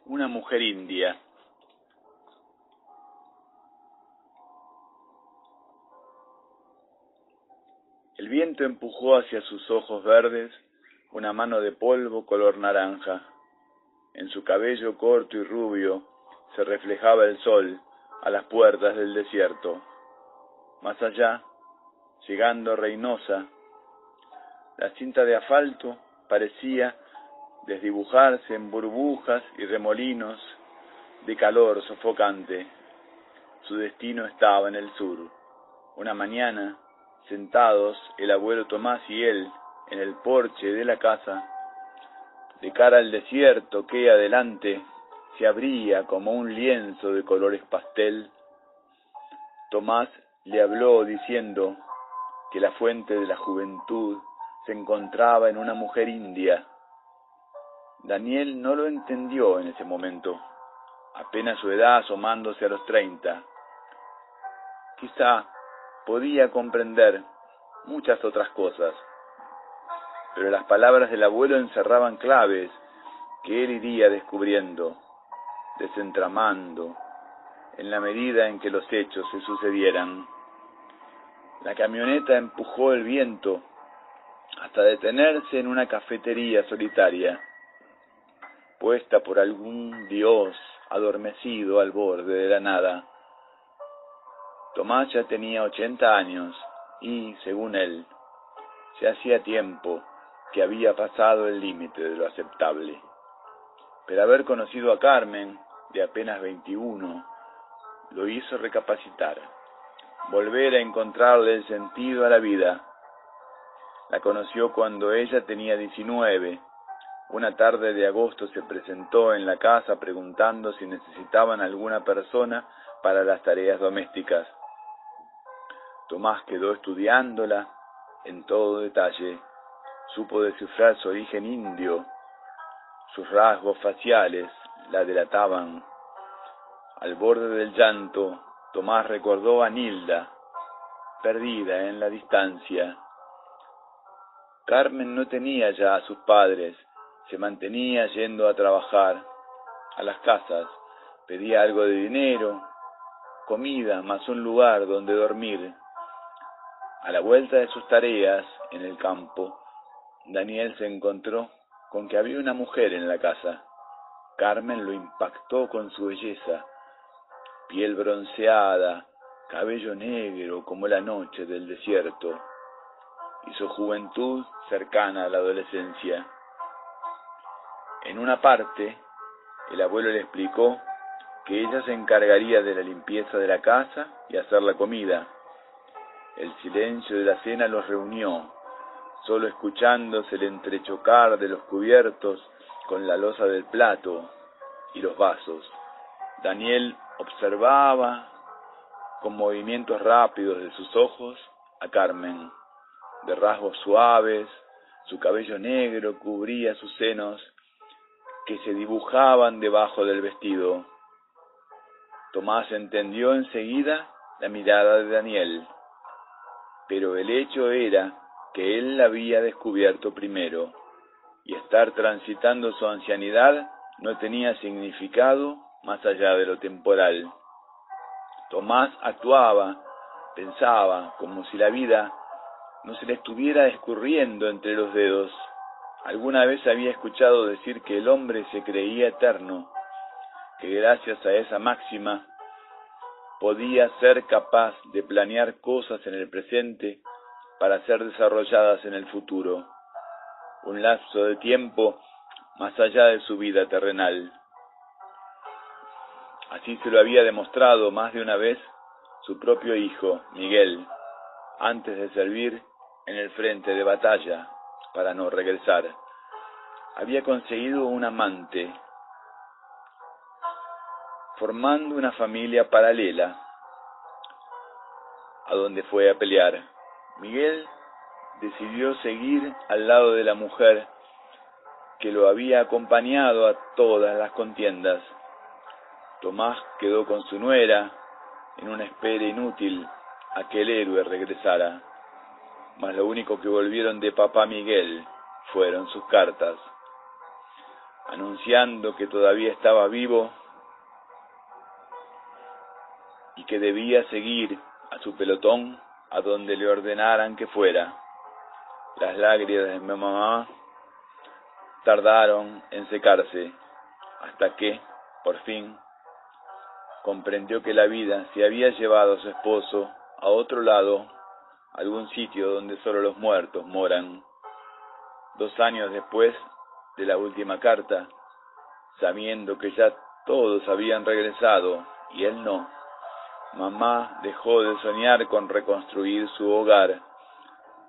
Una mujer india. El viento empujó hacia sus ojos verdes una mano de polvo color naranja. En su cabello corto y rubio se reflejaba el sol a las puertas del desierto. Más allá, llegando a Reynosa, la cinta de asfalto parecía desdibujarse en burbujas y remolinos de calor sofocante. Su destino estaba en el sur. Una mañana, sentados el abuelo Tomás y él en el porche de la casa, de cara al desierto que adelante se abría como un lienzo de colores pastel, Tomás le habló diciendo que la fuente de la juventud se encontraba en una mujer india. Daniel no lo entendió en ese momento, apenas su edad asomándose a los 30. Quizá podía comprender muchas otras cosas, pero las palabras del abuelo encerraban claves que él iría descubriendo, desentramando, en la medida en que los hechos se sucedieran. La camioneta empujó el viento hasta detenerse en una cafetería solitaria, puesta por algún dios adormecido al borde de la nada. Tomás ya tenía 80 años y, según él, se hacía tiempo que había pasado el límite de lo aceptable. Pero haber conocido a Carmen, de apenas 21, lo hizo recapacitar, volver a encontrarle el sentido a la vida. La conoció cuando ella tenía 19. Una tarde de agosto se presentó en la casa preguntando si necesitaban alguna persona para las tareas domésticas. Tomás quedó estudiándola en todo detalle. Supo descifrar su origen indio. Sus rasgos faciales la delataban. Al borde del llanto, Tomás recordó a Nilda, perdida en la distancia. Carmen no tenía ya a sus padres, se mantenía yendo a trabajar a las casas, pedía algo de dinero, comida, más un lugar donde dormir. A la vuelta de sus tareas en el campo, Daniel se encontró con que había una mujer en la casa. Carmen lo impactó con su belleza, piel bronceada, cabello negro como la noche del desierto, y su juventud cercana a la adolescencia. En una parte, el abuelo le explicó que ella se encargaría de la limpieza de la casa y hacer la comida. El silencio de la cena los reunió, solo escuchándose el entrechocar de los cubiertos con la loza del plato y los vasos. Daniel observaba con movimientos rápidos de sus ojos a Carmen. De rasgos suaves, su cabello negro cubría sus senos que se dibujaban debajo del vestido. Tomás entendió enseguida la mirada de Daniel, pero el hecho era que él la había descubierto primero, y estar transitando su ancianidad no tenía significado más allá de lo temporal. Tomás actuaba, pensaba, como si la vida no se le estuviera escurriendo entre los dedos. Alguna vez había escuchado decir que el hombre se creía eterno, que gracias a esa máxima podía ser capaz de planear cosas en el presente para ser desarrolladas en el futuro, un lapso de tiempo más allá de su vida terrenal. Así se lo había demostrado más de una vez su propio hijo, Miguel, antes de servir en el frente de batalla para no regresar. Había conseguido un amante, formando una familia paralela a donde fue a pelear. Miguel decidió seguir al lado de la mujer que lo había acompañado a todas las contiendas. Tomás quedó con su nuera en una espera inútil a que el héroe regresara, mas lo único que volvieron de papá Miguel fueron sus cartas. anunciando que todavía estaba vivo y que debía seguir a su pelotón a donde le ordenaran que fuera. Las lágrimas de mi mamá tardaron en secarse, hasta que, por fin, comprendió que la vida se había llevado a su esposo a otro lado, algún sitio donde solo los muertos moran. 2 años después de la última carta, sabiendo que ya todos habían regresado y él no, mamá dejó de soñar con reconstruir su hogar.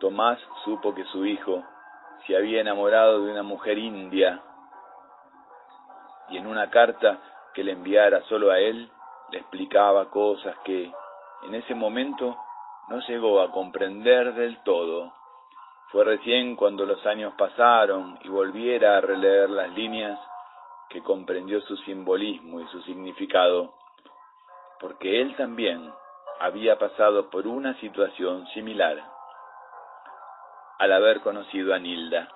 Tomás supo que su hijo se había enamorado de una mujer india y en una carta que le enviara solo a él, le explicaba cosas que en ese momento no llegó a comprender del todo. Fue recién cuando los años pasaron y volviera a releer las líneas que comprendió su simbolismo y su significado, porque él también había pasado por una situación similar al haber conocido a Nilda.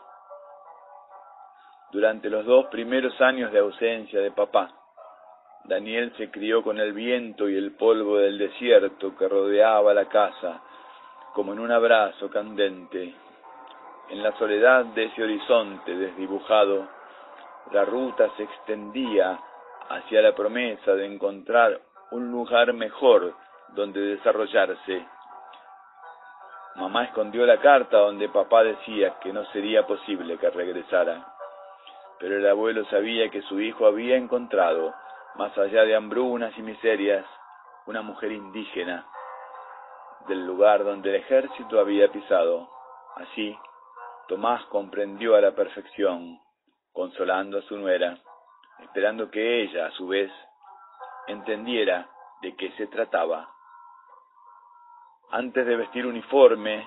Durante los 2 primeros años de ausencia de papá, Daniel se crió con el viento y el polvo del desierto que rodeaba la casa, como en un abrazo candente. En la soledad de ese horizonte desdibujado, la ruta se extendía hacia la promesa de encontrar un lugar mejor donde desarrollarse. Mamá escondió la carta donde papá decía que no sería posible que regresara, pero el abuelo sabía que su hijo había encontrado, más allá de hambrunas y miserias, una mujer indígena del lugar donde el ejército había pisado. Así, Tomás comprendió a la perfección, consolando a su nuera, esperando que ella, a su vez, entendiera de qué se trataba. Antes de vestir uniforme,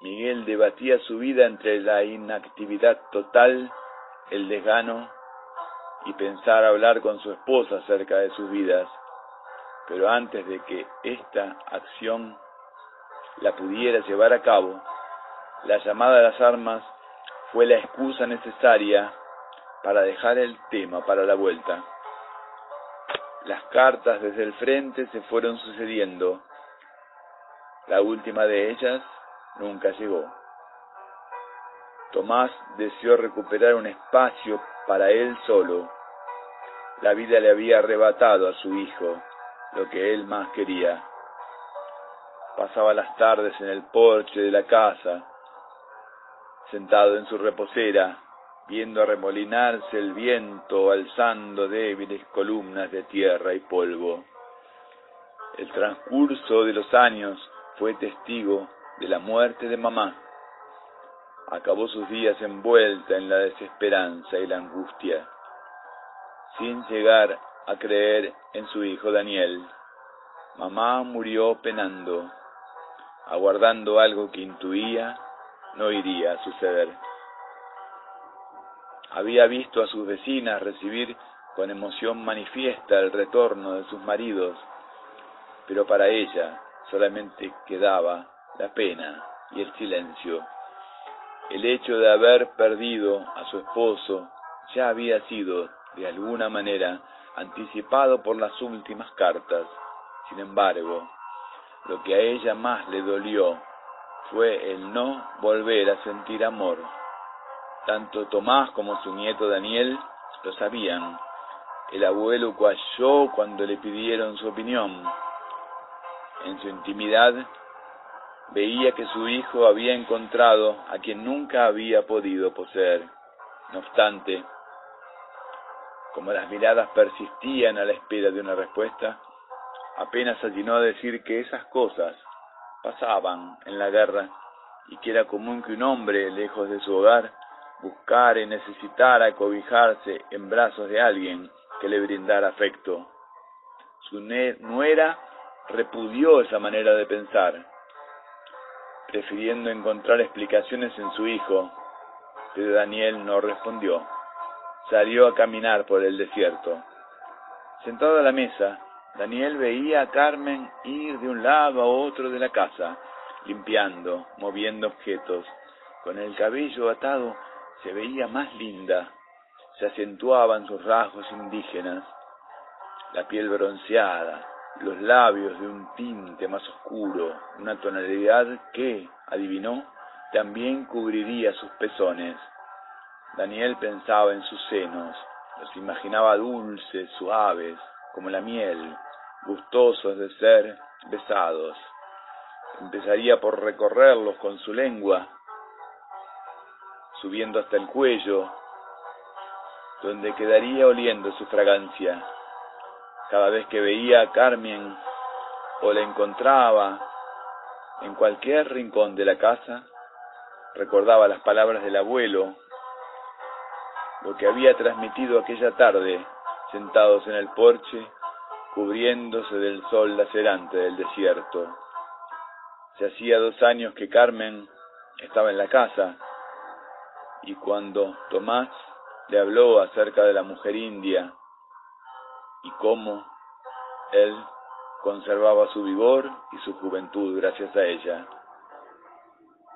Miguel debatía su vida entre la inactividad total, el desgano y pensar hablar con su esposa acerca de sus vidas. Pero antes de que esta acción la pudiera llevar a cabo, la llamada a las armas fue la excusa necesaria para dejar el tema para la vuelta. Las cartas desde el frente se fueron sucediendo. La última de ellas nunca llegó. Tomás deseó recuperar un espacio para él solo. La vida le había arrebatado a su hijo lo que él más quería. Pasaba las tardes en el porche de la casa, sentado en su reposera, viendo arremolinarse el viento, alzando débiles columnas de tierra y polvo. El transcurso de los años fue testigo de la muerte de mamá. Acabó sus días envuelta en la desesperanza y la angustia, sin llegar a creer en su hijo Daniel. Mamá murió penando, aguardando algo que intuía no iría a suceder. Había visto a sus vecinas recibir con emoción manifiesta el retorno de sus maridos, pero para ella solamente quedaba la pena y el silencio. El hecho de haber perdido a su esposo ya había sido, de alguna manera, anticipado por las últimas cartas. Sin embargo, lo que a ella más le dolió fue el no volver a sentir amor. Tanto Tomás como su nieto Daniel lo sabían. El abuelo coayó cuando le pidieron su opinión. En su intimidad, veía que su hijo había encontrado a quien nunca había podido poseer. No obstante, como las miradas persistían a la espera de una respuesta, apenas atinó a decir que esas cosas pasaban en la guerra y que era común que un hombre, lejos de su hogar, buscara y necesitara cobijarse en brazos de alguien que le brindara afecto. Su nuera repudió esa manera de pensar, prefiriendo encontrar explicaciones en su hijo, pero Daniel no respondió. Salió a caminar por el desierto. Sentado a la mesa, Daniel veía a Carmen ir de un lado a otro de la casa, limpiando, moviendo objetos. Con el cabello atado se veía más linda. se acentuaban sus rasgos indígenas, la piel bronceada, los labios de un tinte más oscuro, una tonalidad que, adivinó, también cubriría sus pezones. Daniel pensaba en sus senos, los imaginaba dulces, suaves, como la miel, gustosos de ser besados. Empezaría por recorrerlos con su lengua, subiendo hasta el cuello, donde quedaría oliendo su fragancia. Cada vez que veía a Carmen o la encontraba en cualquier rincón de la casa, recordaba las palabras del abuelo, lo que había transmitido aquella tarde, sentados en el porche, cubriéndose del sol lacerante del desierto. Se hacía 2 años que Carmen estaba en la casa, y cuando Tomás le habló acerca de la mujer india y cómo él conservaba su vigor y su juventud gracias a ella,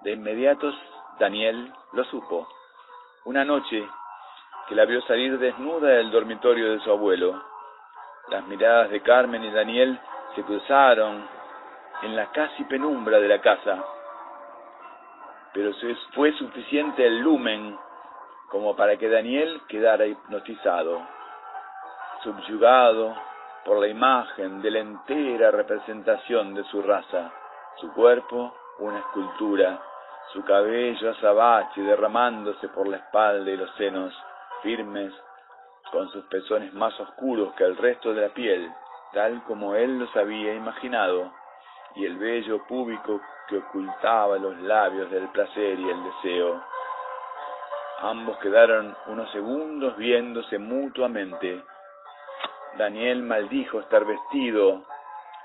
de inmediato Daniel lo supo. Una noche que la vio salir desnuda del dormitorio de su abuelo, las miradas de Carmen y Daniel se cruzaron en la casi penumbra de la casa, pero fue suficiente el lumen como para que Daniel quedara hipnotizado, subyugado por la imagen de la entera representación de su raza, su cuerpo una escultura, su cabello azabache derramándose por la espalda y los senos, firmes, con sus pezones más oscuros que el resto de la piel, tal como él los había imaginado, y el vello púbico que ocultaba los labios del placer y el deseo. Ambos quedaron unos segundos viéndose mutuamente. Daniel maldijo estar vestido,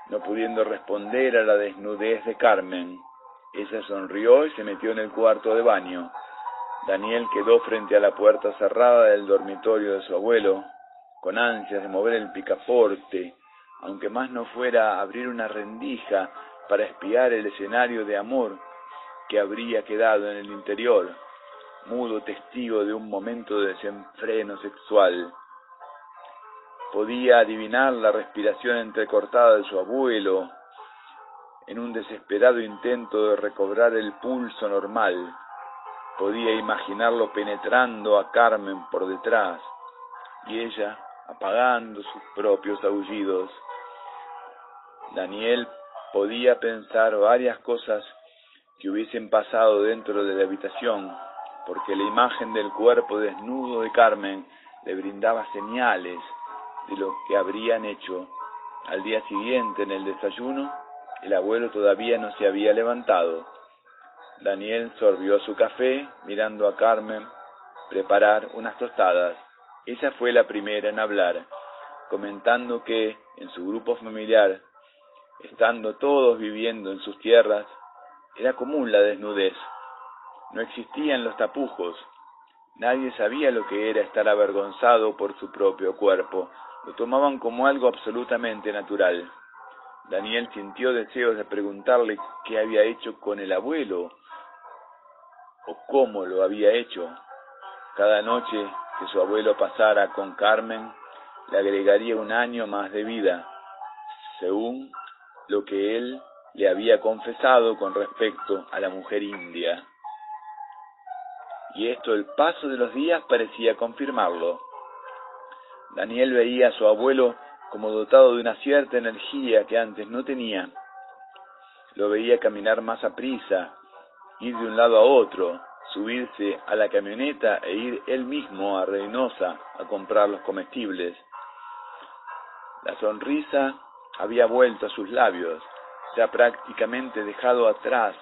no pudiendo responder a la desnudez de Carmen. Ella sonrió y se metió en el cuarto de baño. Daniel quedó frente a la puerta cerrada del dormitorio de su abuelo, con ansias de mover el picaporte, aunque más no fuera a abrir una rendija para espiar el escenario de amor que habría quedado en el interior, mudo testigo de un momento de desenfreno sexual. Podía adivinar la respiración entrecortada de su abuelo en un desesperado intento de recobrar el pulso normal. Podía imaginarlo penetrando a Carmen por detrás y ella apagando sus propios aullidos. Daniel podía pensar varias cosas que hubiesen pasado dentro de la habitación, porque la imagen del cuerpo desnudo de Carmen le brindaba señales de lo que habrían hecho. Al día siguiente, en el desayuno, el abuelo todavía no se había levantado. Daniel sorbió su café, mirando a Carmen preparar unas tostadas. Ella fue la primera en hablar, comentando que, en su grupo familiar, estando todos viviendo en sus tierras, era común la desnudez. No existían los tapujos. Nadie sabía lo que era estar avergonzado por su propio cuerpo. Lo tomaban como algo absolutamente natural. Daniel sintió deseos de preguntarle qué había hecho con el abuelo o cómo lo había hecho. Cada noche que su abuelo pasara con Carmen le agregaría 1 año más de vida, según lo que él le había confesado con respecto a la mujer india. Y esto, el paso de los días, parecía confirmarlo. Daniel veía a su abuelo como dotado de una cierta energía que antes no tenía. Lo veía caminar más aprisa, ir de un lado a otro, subirse a la camioneta e ir él mismo a Reynosa a comprar los comestibles. La sonrisa había vuelto a sus labios, ya prácticamente dejado atrás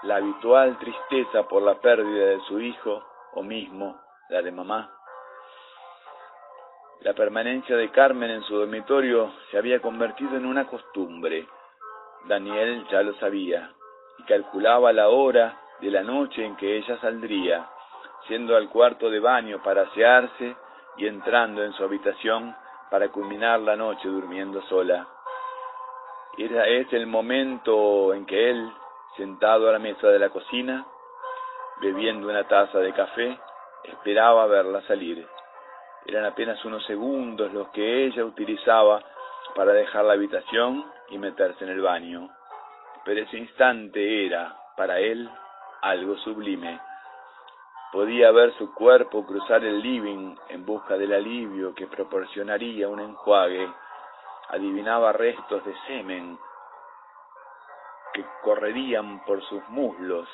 la habitual tristeza por la pérdida de su hijo, o mismo la de mamá. La permanencia de Carmen en su dormitorio se había convertido en una costumbre. Daniel ya lo sabía, y calculaba la hora de la noche en que ella saldría, yendo al cuarto de baño para asearse y entrando en su habitación para culminar la noche durmiendo sola. Es el momento en que él, sentado a la mesa de la cocina, bebiendo una taza de café, esperaba verla salir. Eran apenas unos segundos los que ella utilizaba para dejar la habitación y meterse en el baño. Pero ese instante era, para él, algo sublime. Podía ver su cuerpo cruzar el living en busca del alivio que proporcionaría un enjuague. Adivinaba restos de semen que correrían por sus muslos,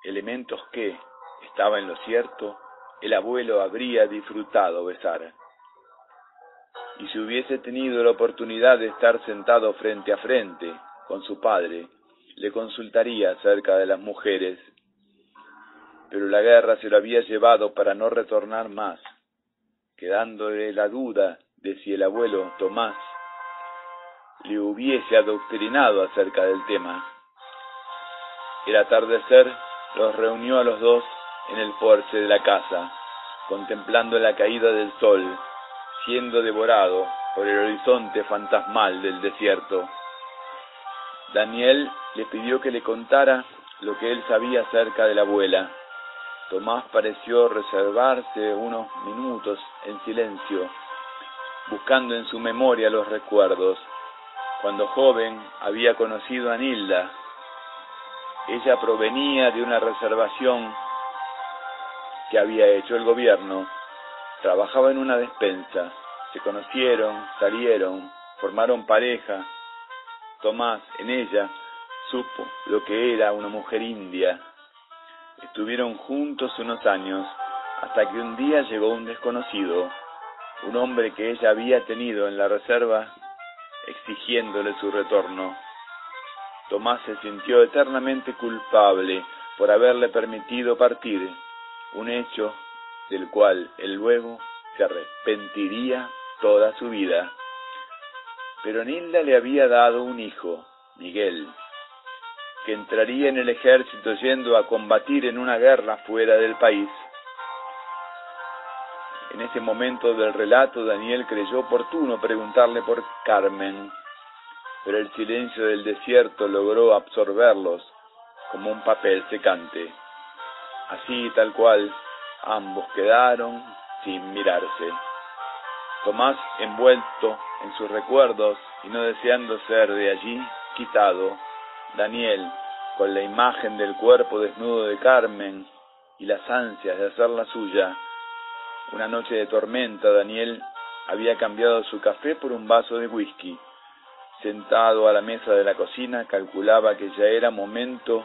elementos que, estaba en lo cierto, el abuelo habría disfrutado besar. Y si hubiese tenido la oportunidad de estar sentado frente a frente con su padre, le consultaría acerca de las mujeres. Pero la guerra se lo había llevado para no retornar más, quedándole la duda de si el abuelo Tomás le hubiese adoctrinado acerca del tema. El atardecer los reunió a los dos en el porche de la casa, contemplando la caída del sol, siendo devorado por el horizonte fantasmal del desierto. Daniel le pidió que le contara lo que él sabía acerca de la abuela. Tomás pareció reservarse unos minutos en silencio, buscando en su memoria los recuerdos. Cuando joven había conocido a Nilda. Ella provenía de una reservación que había hecho el gobierno. Trabajaba en una despensa. Se conocieron, salieron, formaron pareja. Tomás, en ella, supo lo que era una mujer india. Estuvieron juntos unos años, hasta que un día llegó un desconocido, un hombre que ella había tenido en la reserva, exigiéndole su retorno. Tomás se sintió eternamente culpable por haberle permitido partir, un hecho del cual él luego se arrepentiría toda su vida. Pero Nilda le había dado un hijo, Miguel, que entraría en el ejército yendo a combatir en una guerra fuera del país. En ese momento del relato, Daniel creyó oportuno preguntarle por Carmen, pero el silencio del desierto logró absorberlos como un papel secante. Así, tal cual, ambos quedaron sin mirarse. Tomás, envuelto en sus recuerdos y no deseando ser de allí quitado, Daniel, con la imagen del cuerpo desnudo de Carmen y las ansias de hacerla suya. Una noche de tormenta, Daniel había cambiado su café por un vaso de whisky. Sentado a la mesa de la cocina, calculaba que ya era momento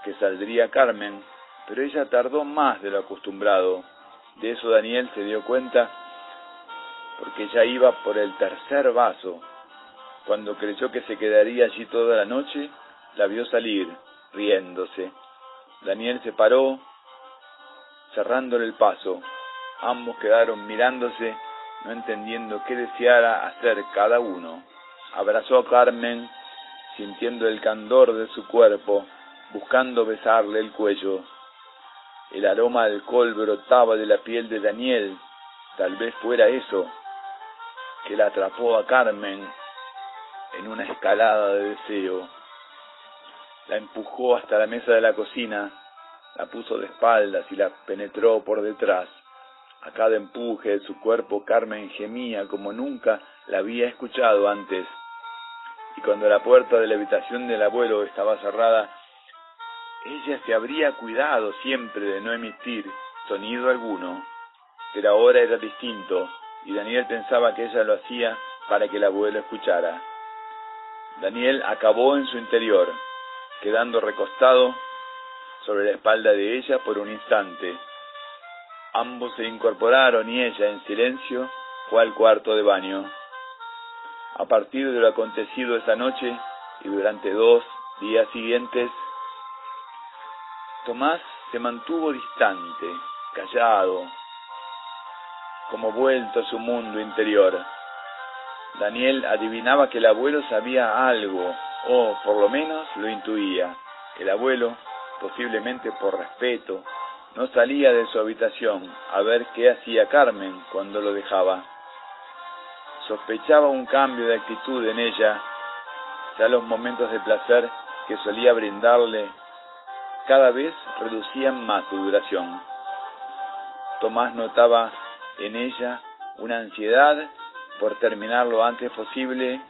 que saldría Carmen, pero ella tardó más de lo acostumbrado. De eso Daniel se dio cuenta porque ya iba por el tercer vaso. Cuando creyó que se quedaría allí toda la noche, la vio salir, riéndose. Daniel se paró, cerrándole el paso. Ambos quedaron mirándose, no entendiendo qué deseara hacer cada uno. Abrazó a Carmen, sintiendo el candor de su cuerpo, buscando besarle el cuello. El aroma de alcohol brotaba de la piel de Daniel. Tal vez fuera eso que la atrapó a Carmen en una escalada de deseo. La empujó hasta la mesa de la cocina, la puso de espaldas y la penetró por detrás. A cada empuje de su cuerpo, Carmen gemía como nunca la había escuchado antes. Y cuando la puerta de la habitación del abuelo estaba cerrada, ella se habría cuidado siempre de no emitir sonido alguno. Pero ahora era distinto, y Daniel pensaba que ella lo hacía para que el abuelo escuchara. Daniel acabó en su interior, quedando recostado sobre la espalda de ella por un instante. Ambos se incorporaron y ella, en silencio, fue al cuarto de baño. A partir de lo acontecido esa noche y durante 2 días siguientes, Tomás se mantuvo distante, callado, como vuelto a su mundo interior. Daniel adivinaba que el abuelo sabía algo, o por lo menos lo intuía. El abuelo, posiblemente por respeto, no salía de su habitación a ver qué hacía Carmen cuando lo dejaba. Sospechaba un cambio de actitud en ella. Ya los momentos de placer que solía brindarle cada vez reducían más su duración. Tomás notaba en ella una ansiedad por terminar lo antes posible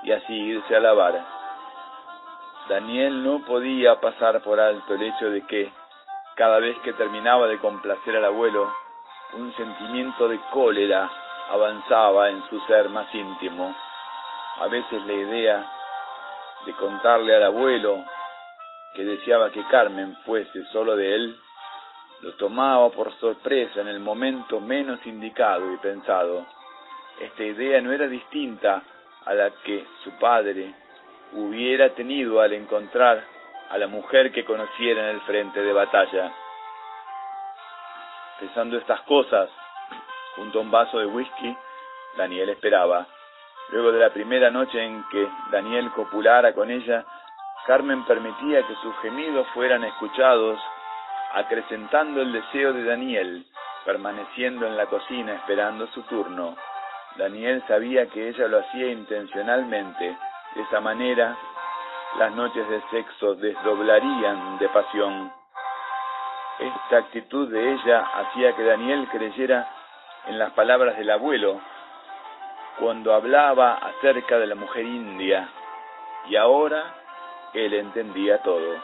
y así irse a lavar. Daniel no podía pasar por alto el hecho de que, cada vez que terminaba de complacer al abuelo, un sentimiento de cólera avanzaba en su ser más íntimo. A veces la idea de contarle al abuelo que deseaba que Carmen fuese solo de él, lo tomaba por sorpresa en el momento menos indicado y pensado. Esta idea no era distinta a la que su padre hubiera tenido al encontrar a la mujer que conociera en el frente de batalla. Pensando estas cosas, junto a un vaso de whisky, Daniel esperaba. Luego de la primera noche en que Daniel copulara con ella, Carmen permitía que sus gemidos fueran escuchados, acrecentando el deseo de Daniel, permaneciendo en la cocina esperando su turno. Daniel sabía que ella lo hacía intencionalmente. De esa manera, las noches de sexo desdoblarían de pasión. Esta actitud de ella hacía que Daniel creyera en las palabras del abuelo cuando hablaba acerca de la mujer india, y ahora él entendía todo.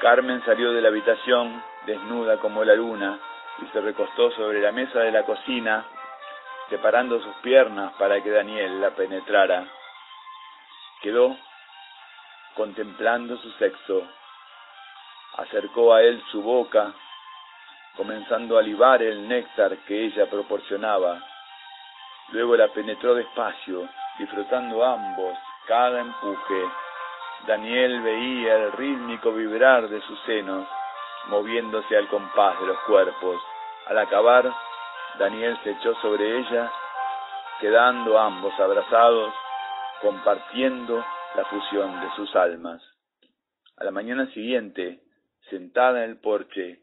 Carmen salió de la habitación, desnuda como la luna, y se recostó sobre la mesa de la cocina, separando sus piernas para que Daniel la penetrara. Quedó contemplando su sexo. Acercó a él su boca, comenzando a libar el néctar que ella proporcionaba. Luego la penetró despacio, disfrutando ambos cada empuje. Daniel veía el rítmico vibrar de sus senos, moviéndose al compás de los cuerpos. Al acabar, Daniel se echó sobre ella, quedando ambos abrazados, compartiendo la fusión de sus almas. A la mañana siguiente, sentada en el porche,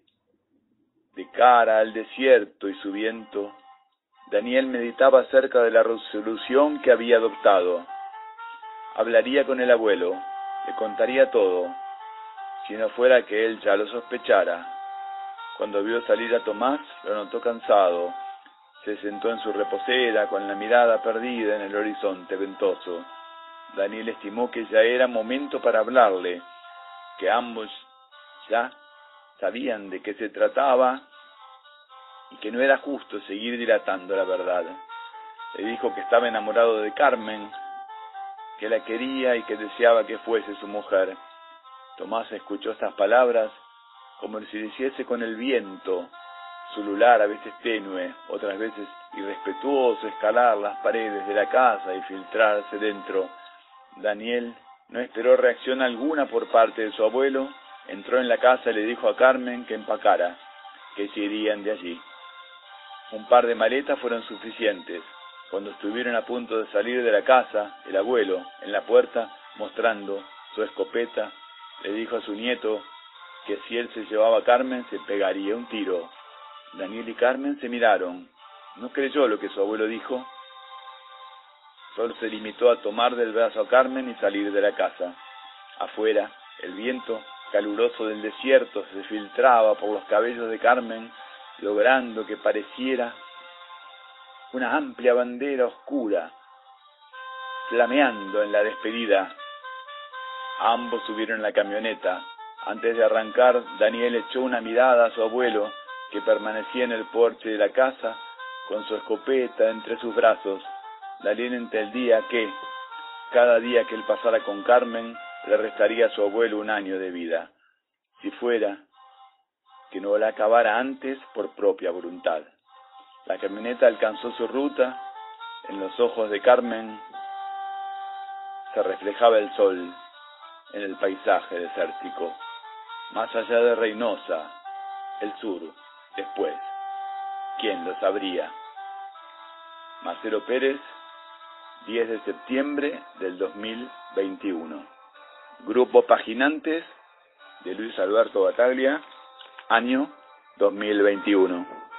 de cara al desierto y su viento, Daniel meditaba acerca de la resolución que había adoptado. Hablaría con el abuelo, le contaría todo, si no fuera que él ya lo sospechara. Cuando vio salir a Tomás, lo notó cansado. Se sentó en su reposera con la mirada perdida en el horizonte ventoso. Daniel estimó que ya era momento para hablarle, que ambos ya sabían de qué se trataba y que no era justo seguir dilatando la verdad. Le dijo que estaba enamorado de Carmen, que la quería y que deseaba que fuese su mujer. Tomás escuchó estas palabras como si hiciese con el viento, su lular a veces tenue, otras veces irrespetuoso, escalar las paredes de la casa y filtrarse dentro. Daniel no esperó reacción alguna por parte de su abuelo, entró en la casa y le dijo a Carmen que empacara, que se irían de allí. Un par de maletas fueron suficientes. Cuando estuvieron a punto de salir de la casa, el abuelo, en la puerta, mostrando su escopeta, le dijo a su nieto que si él se llevaba a Carmen se pegaría un tiro. Daniel y Carmen se miraron. No creyó lo que su abuelo dijo. Solo se limitó a tomar del brazo a Carmen y salir de la casa. Afuera, el viento caluroso del desierto se filtraba por los cabellos de Carmen, logrando que pareciera una amplia bandera oscura, flameando en la despedida. Ambos subieron en la camioneta. Antes de arrancar, Daniel echó una mirada a su abuelo, que permanecía en el porche de la casa, con su escopeta entre sus brazos. Daniel entendía que, cada día que él pasara con Carmen, le restaría a su abuelo un año de vida, si fuera que no la acabara antes por propia voluntad. La camioneta alcanzó su ruta. En los ojos de Carmen se reflejaba el sol en el paisaje desértico. Más allá de Reynosa, el sur, después, ¿quién lo sabría? Marcelo Pérez, 10 de septiembre del 2021. Grupo Paginantes de Luis Alberto Bataglia, año 2021.